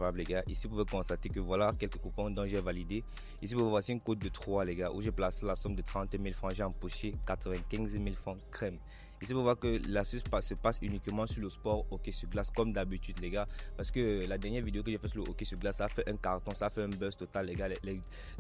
incroyable les gars. Ici vous pouvez constater que voilà quelques coupons dont j'ai validé. Ici vous voici une cote de 3 les gars, où j'ai placé la somme de 30 000 francs, j'ai empoché 95 000 francs crème. Ici vous voyez que l'astuce se passe uniquement sur le sport hockey sur glace comme d'habitude les gars, parce que la dernière vidéo que j'ai fait sur le hockey sur glace, ça a fait un carton, ça a fait un buzz total les gars.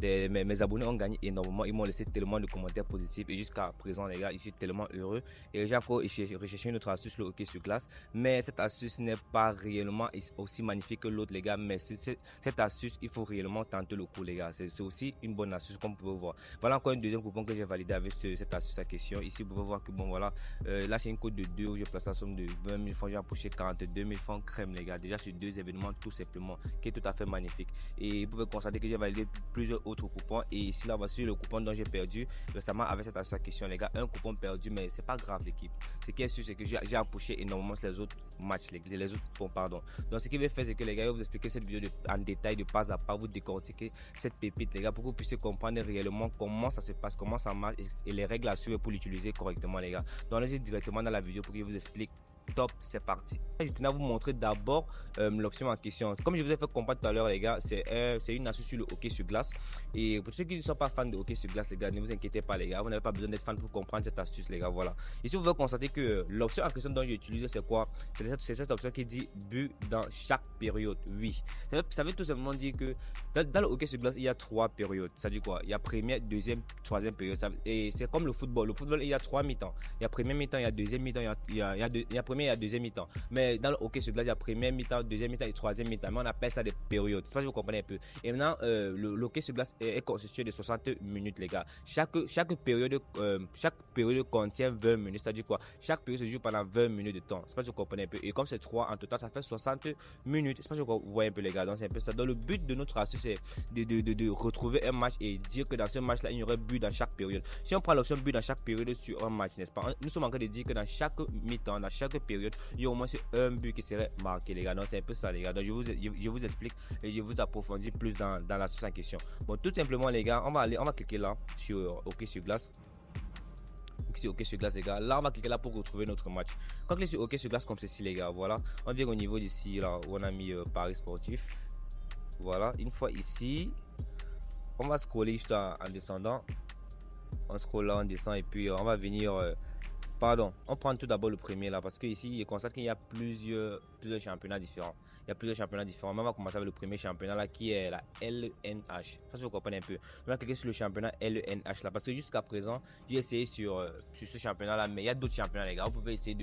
Mes abonnés ont gagné énormément, ils m'ont laissé tellement de commentaires positifs et jusqu'à présent les gars, je suis tellement heureux. Et j'ai encore recherché une autre astuce sur le hockey sur glace, mais cette astuce n'est pas réellement aussi magnifique que l'autre les gars, mais cette astuce il faut réellement tenter le coup les gars. C'est aussi une bonne astuce comme vous pouvez voir. Voilà encore un deuxième coupon que j'ai validé avec cette astuce à question. Ici vous pouvez voir que bon voilà, là c'est une cote de 2 où j'ai placé la somme de 20 000 francs, j'ai empoché 42 000 francs crème les gars, déjà sur 2 événements tout simplement, qui est tout à fait magnifique. Et vous pouvez constater que j'ai validé plusieurs autres coupons, et ici là voici le coupon dont j'ai perdu récemment avec cette astuce à question les gars. Un coupon perdu, mais c'est pas grave l'équipe. Ce qui est sûr c'est que j'ai empoché énormément sur les autres matchs, les autres coupons pardon. Donc ce qui va faire c'est que les gars, je vais vous expliquer cette vidéo en détail, de pas à pas, vous décortiquer cette pépite les gars, pour que vous puissiez comprendre réellement comment ça se passe, comment ça marche et les règles à suivre pour l'utiliser correctement les gars. Donc allez directement dans la vidéo pour que je vous explique. Top, c'est parti. Je tenais à vous montrer d'abord l'option en question. Comme je vous ai fait comprendre tout à l'heure les gars, c'est une astuce sur le hockey sur glace. Et pour ceux qui ne sont pas fans de hockey sur glace les gars, ne vous inquiétez pas les gars, vous n'avez pas besoin d'être fan pour comprendre cette astuce les gars. Voilà. Ici vous pouvez constater que l'option en question dont j'ai utilisé c'est quoi? C'est cette option qui dit but dans chaque période. Oui, ça veut tout simplement dire que dans le hockey sur glace il y a 3 périodes. Ça dit quoi? Il y a première, deuxième, troisième période. Et c'est comme le football. Le football il y a 3 mi-temps. Il y a première mi-temps, il y a deuxième mi-temps, il y a première, il y a deuxième mi-temps. Mais dans le hockey sur glace, il y a première mi-temps, deuxième mi-temps et troisième mi-temps. Mais on appelle ça des périodes. Je sais pas si vous comprenez un peu. Et maintenant, le hockey sur glace est constitué de 60 minutes, les gars. Chaque période contient 20 minutes. C'est-à-dire quoi? Chaque période se joue pendant 20 minutes de temps. Je sais pas si vous comprenez un peu. Et comme c'est 3 en total, ça fait 60 minutes. Je sais pas si vous voyez un peu, les gars. Donc, c'est un peu ça. Donc, le but de notre astuce, c'est de retrouver un match et dire que dans ce match-là, il y aurait but dans chaque période. Si on prend l'option but dans chaque période sur un match, n'est-ce pas? Nous sommes en train de dire que dans chaque mi-temps, dans chaque période, il y a au moins un but qui serait marqué les gars. Donc c'est un peu ça les gars. Donc je vous explique et je vous approfondis plus dans la sauce en question. Bon, tout simplement les gars, on va cliquer là sur hockey sur glace. OK sur glace les gars, là on va cliquer là pour retrouver notre match. Quand on clique sur OK sur glace comme ceci les gars, voilà, on vient au niveau d'ici là où on a mis Paris sportif. Voilà, une fois ici, on va scroller juste en descendant. On scrolle là, on descend et puis on va venir pardon, on prend tout d'abord le premier là parce que ici il constate qu'il y a plusieurs championnats différents. Il y a plusieurs championnats différents. Mais on va commencer avec le premier championnat là qui est la LNH. Ça, si vous comprenez un peu. On va cliquer sur le championnat LNH là parce que jusqu'à présent j'ai essayé sur ce championnat là, mais il y a d'autres championnats les gars. Vous pouvez essayer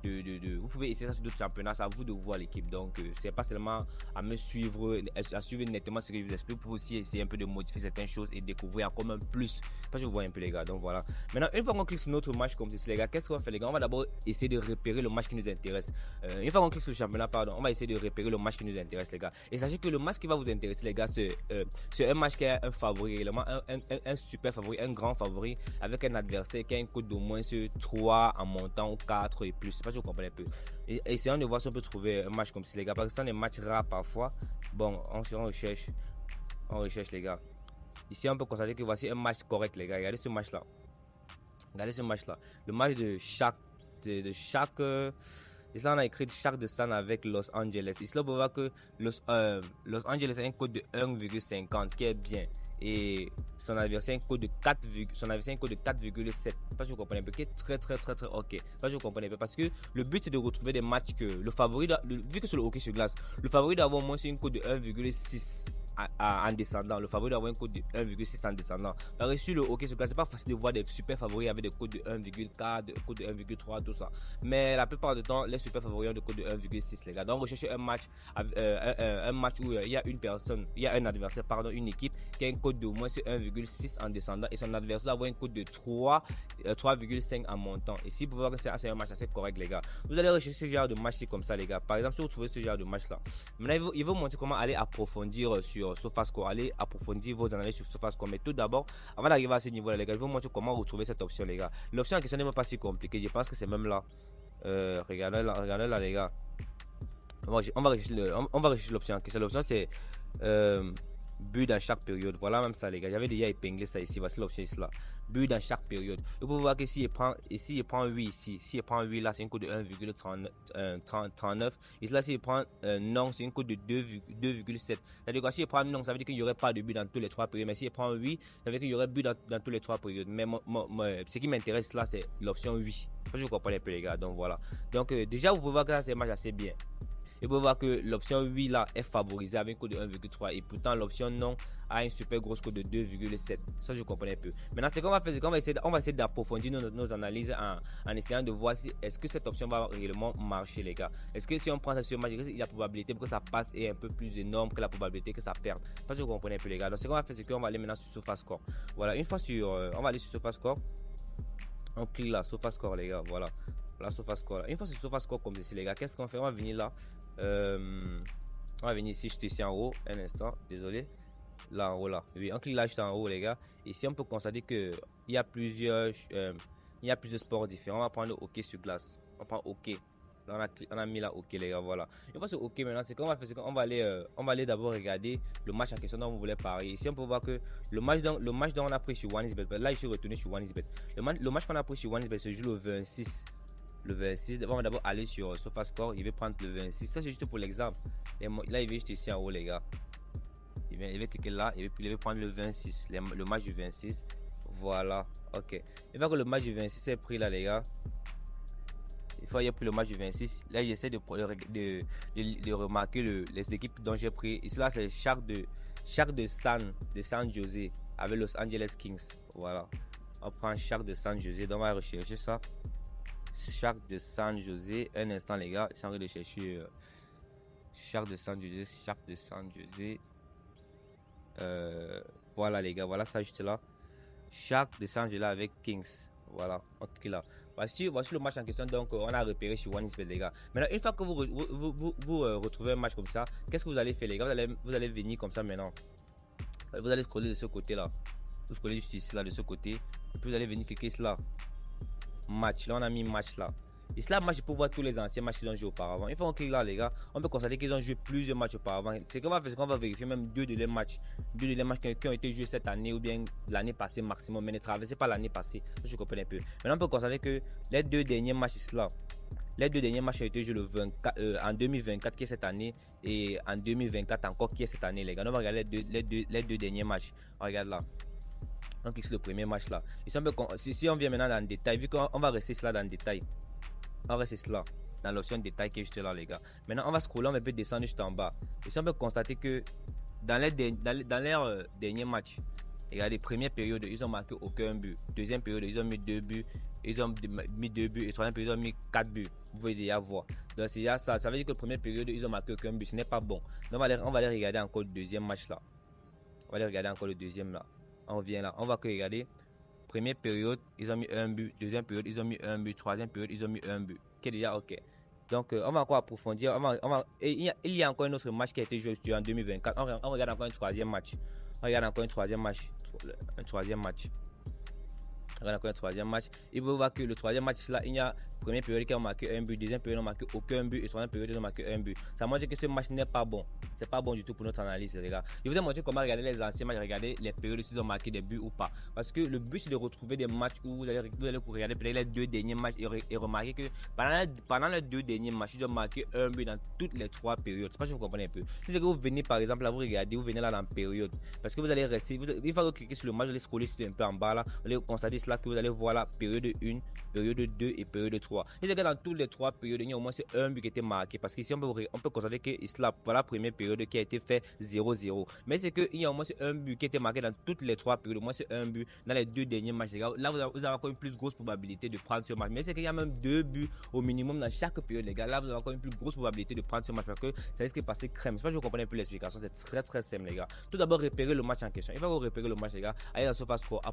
vous pouvez essayer ça sur d'autres championnats. C'est à vous de voir l'équipe. Donc c'est pas seulement à me suivre, à suivre nettement ce que je vous explique. Vous pouvez aussi essayer un peu de modifier certaines choses et découvrir encore un plus. Parce que vous voyez un peu les gars. Donc voilà. Maintenant une fois qu'on clique sur notre match comme ceci les gars, qu'est-ce qu'on fait les gars? On va d'abord essayer de repérer le match qui nous intéresse. Une fois qu'on clique sur le championnat, pardon, on va essayer de repérer le match qui nous intéresse les gars. Et sachez que le match qui va vous intéresser les gars, c'est un match qui est un favori, réellement un super favori, un grand favori, avec un adversaire qui a une cote d'au moins 3 en montant ou 4 et plus. Je sais pas si vous comprenez un peu. Et essayons de voir si on peut trouver un match comme ça les gars, parce que ce sont des matchs rares parfois. Bon, on recherche les gars. Ici on peut constater que voici un match correct les gars. Regardez ce match là. Regardez ce match là. Le match de chaque ici là on a écrit Sharks de San avec Los Angeles. Ici là on peut voir que Los Angeles a un code de 1,50 qui est bien. Et son adversaire a un code de 4,7. Pas si vous comprenez un peu, qui est très ok. Pas si vous comprenez un peu, parce que le but c'est de retrouver des matchs que le favori, vu que c'est le hockey sur glace, le favori doit avoir au moins une code de 1,6 en descendant. Le favori doit avoir un code de 1,6 en descendant. Par exemple, sur le hockey sur glace, c'est pas facile de voir des super favoris avec des codes de 1,4, des codes de 1,3, tout ça. Mais la plupart du temps, les super favoris ont des codes de 1,6 les gars. Donc recherchez un match où il y a une personne, il y a un adversaire, pardon, une équipe qui a un code de au moins 1,6 en descendant et son adversaire doit avoir un code de 3,5 en montant. Et si vous pouvez voir que c'est un match assez correct les gars, vous allez rechercher ce genre de match comme ça les gars. Par exemple, si vous trouvez ce genre de match là, maintenant il va vous montrer comment aller approfondir sur SofaScore, allez approfondir vos analyses sur SofaScore. Mais tout d'abord, avant d'arriver à ce niveau là les gars, je vais vous montrer comment retrouver cette option les gars. L'option en question n'est même pas si compliquée, je pense que c'est même là. Regardez là les gars. On va rechercher l'option en question. L'option c'est but dans chaque période. Voilà même ça les gars, j'avais déjà épinglé ça ici, voici l'option ici là, but dans chaque période. Vous pouvez voir que s'il prend 8 ici, s'il prend 8 là, c'est une cote de 1,39. Ici là, s'il prend non, c'est une cote de 2,7. C'est-à-dire que s'il prend non, ça veut dire qu'il n'y aurait pas de but dans tous les 3 périodes, mais s'il prend 8, ça veut dire qu'il y aurait but dans tous les 3 périodes. Mais ce qui m'intéresse là, c'est l'option 8. Je comprends un peu les gars, donc voilà. Donc déjà, vous pouvez voir que ça c'est match assez bien. Et vous pouvez voir que l'option 8 là est favorisée avec un code de 1,3 et pourtant l'option non a une super grosse code de 2,7. Ça je comprends un peu. Maintenant ce qu'on va faire, c'est qu'on va essayer d'approfondir nos analyses en essayant de voir si est-ce que cette option va réellement marcher les gars. Est-ce que si on prend ça sur match, la probabilité pour que ça passe est un peu plus énorme que la probabilité que ça perde. Ça je comprends un peu les gars. Donc ce qu'on va faire, c'est qu'on va aller maintenant sur SofaScore. Voilà, une fois sur on va aller sur SofaScore. On clique là, SofaScore les gars, voilà. Là, SofaScore là. Une fois sur SofaScore comme ceci les gars, qu'est-ce qu'on fait? On va venir là. On va venir ici, juste ici en haut, un instant, désolé. Là en haut là. Oui, on clique là juste en haut les gars. Ici on peut constater que il y a plusieurs sports différents. On va prendre le hockey sur glace. On prend hockey. Là on a mis là hockey les gars, voilà. Une fois sur hockey maintenant, c'est qu'on va faire, c'est qu'on va aller d'abord regarder le match en question dont on voulait parler. Ici on peut voir que le match dont on a pris sur OneXBet. Là je suis retourné sur OneXBet. Le match qu'on a pris sur OneXBet se joue le 26. Le 26, on va d'abord aller sur SofaScore, il va prendre le 26. Ça c'est juste pour l'exemple. Là il va juste ici en haut les gars. Il va cliquer là, il va prendre le 26, le match du 26. Voilà, ok. Une fois que le match du 26 est pris là les gars, il faut y avoir pris le match du 26. Là j'essaie de remarquer les équipes dont j'ai pris. Ici là c'est Shark de San Jose avec Los Angeles Kings. Voilà, on prend Shark de San Jose, donc on va rechercher ça. Shark de San Jose, un instant les gars, je suis en train de chercher Shark de San Jose, voilà les gars, voilà ça juste là, Shark de San Jose avec Kings, voilà, on clique là. Voici le match en question, donc on a repéré sur OneXBet les gars. Maintenant une fois que vous retrouvez un match comme ça, qu'est-ce que vous allez faire les gars? Vous allez venir comme ça maintenant, vous allez scroller de ce côté là, vous scrollez juste ici là de ce côté, et puis vous allez venir cliquer là. Match, là on a mis match là. Ici là, match pour voir tous les anciens matchs qu'ils ont joué auparavant. Une fois qu'on clique là, les gars, on peut constater qu'ils ont joué plusieurs matchs auparavant. C'est qu'on va faire, c'est qu'on va vérifier même deux de les matchs qui ont été joués cette année ou bien l'année passée maximum, mais ne traversez pas l'année passée. Je comprends un peu. Maintenant, on peut constater que les deux derniers matchs ici là, les deux derniers matchs ont été joués en 2024 qui est cette année et en 2024 encore qui est cette année, les gars. On va regarder les deux derniers matchs. On regarde là. On clique sur le premier match là. Si on vient maintenant dans le détail, vu qu'on va rester cela dans le détail, on reste cela dans l'option détail qui est juste là les gars. Maintenant on va scroller, on peut descendre juste en bas. Ici on peut constater que dans leur dernier match, regardez, première période ils ont marqué aucun but, deuxième période ils ont mis 2 buts, et troisième période ils ont mis 4 buts. Vous pouvez déjà voir. Donc c'est déjà ça veut dire que la première période ils ont marqué aucun but, ce n'est pas bon. Donc on va aller regarder encore le deuxième match là. On va aller regarder encore le deuxième là. On vient là, on va que regarder. Première période, ils ont mis un but. Deuxième période, ils ont mis un but. Troisième période, ils ont mis un but. Qui est déjà ok. Donc, on va encore approfondir. Il y a encore un autre match qui a été joué en 2024. On regarde encore un troisième match. Encore un troisième match. Et vous voyez que le troisième match là, il y a première période qui a marqué un but, deuxième période n'a marqué aucun but et troisième période ils ont marqué un but. Ça montre que ce match n'est pas bon. C'est pas bon du tout pour notre analyse les gars. Je vous ai montré comment regarder les anciens matchs, regarder les périodes s'ils ont marqué des buts ou pas. Parce que le but c'est de retrouver des matchs où vous allez regarder peut-être les deux derniers matchs et remarquer que pendant les deux derniers matchs ils ont marqué un but dans toutes les 3 périodes. C'est pas si vous comprenez un peu. Si c'est que vous venez par exemple là, vous regardez, vous venez là dans la période. Parce que vous allez rester, une fois que vous cliquez sur le match, vous allez scroller un peu en bas là, vous allez constater cela que vous allez voir la période 1, période 2 et période 3. Si c'est que dans toutes les 3 périodes, il y a au moins un but qui a été marqué. Parce qu'ici, on peut constater que voilà la première période qui a été fait 0-0. Mais c'est qu'il y a au moins un but qui a été marqué dans toutes les 3 périodes. Au moins c'est un but dans les 2 derniers matchs. Là, vous avez encore une plus grosse probabilité de prendre ce match. Mais c'est qu'il y a même 2 buts au minimum dans chaque période, les gars. Là, vous avez encore une plus grosse probabilité de prendre ce match parce que ça risque de passer crème. Je sais pas si vous comprenez un peu l'explication. C'est très très simple, les gars. Tout d'abord, repérer le match en question. Il faut repérer le match, les gars. Allez dans SofaScore, il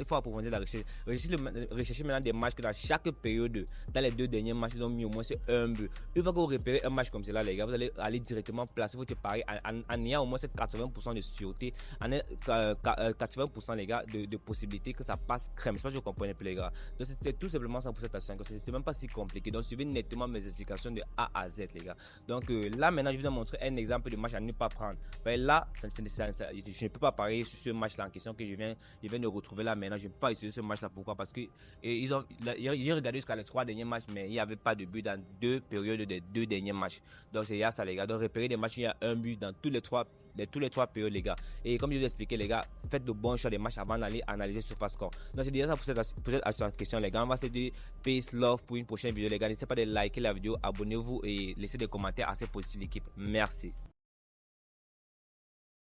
faut approfondir la recherche. Rechercher maintenant des matchs que dans chaque période dans les 2 derniers matchs, ils ont mis au moins un but. Une fois que vous repérez un match comme cela, les gars, vous allez aller directement placer votre pari en ayant au moins cette 80% de sûreté, en 80% les gars de possibilité que ça passe crème. C'est pas que je comprenais plus les gars. Donc c'était tout simplement ça pour cette action. C'est même pas si compliqué. Donc suivez nettement mes explications de A à Z les gars. Donc là maintenant je vous ai montré un exemple de match à ne pas prendre. Mais là je ne peux pas parier sur ce match là en question que je viens de retrouver là maintenant. Je ne peux pas utiliser ce match là. Pourquoi? Parce que ils ont regardé jusqu'à les 3 derniers matchs, mais il n'y avait pas de but dans 2 périodes des 2 derniers matchs. Donc c'est ça les gars. Donc repérez des matchs où il y a un but dans tous les 3 périodes les gars. Et comme je vous ai expliqué les gars, faites de bons choix des matchs avant d'aller analyser SofaScore. Donc c'est déjà ça pour cette question les gars. On va se dire peace love pour une prochaine vidéo les gars. N'hésitez pas de liker la vidéo, abonnez-vous et laissez des commentaires assez positifs l'équipe. Merci.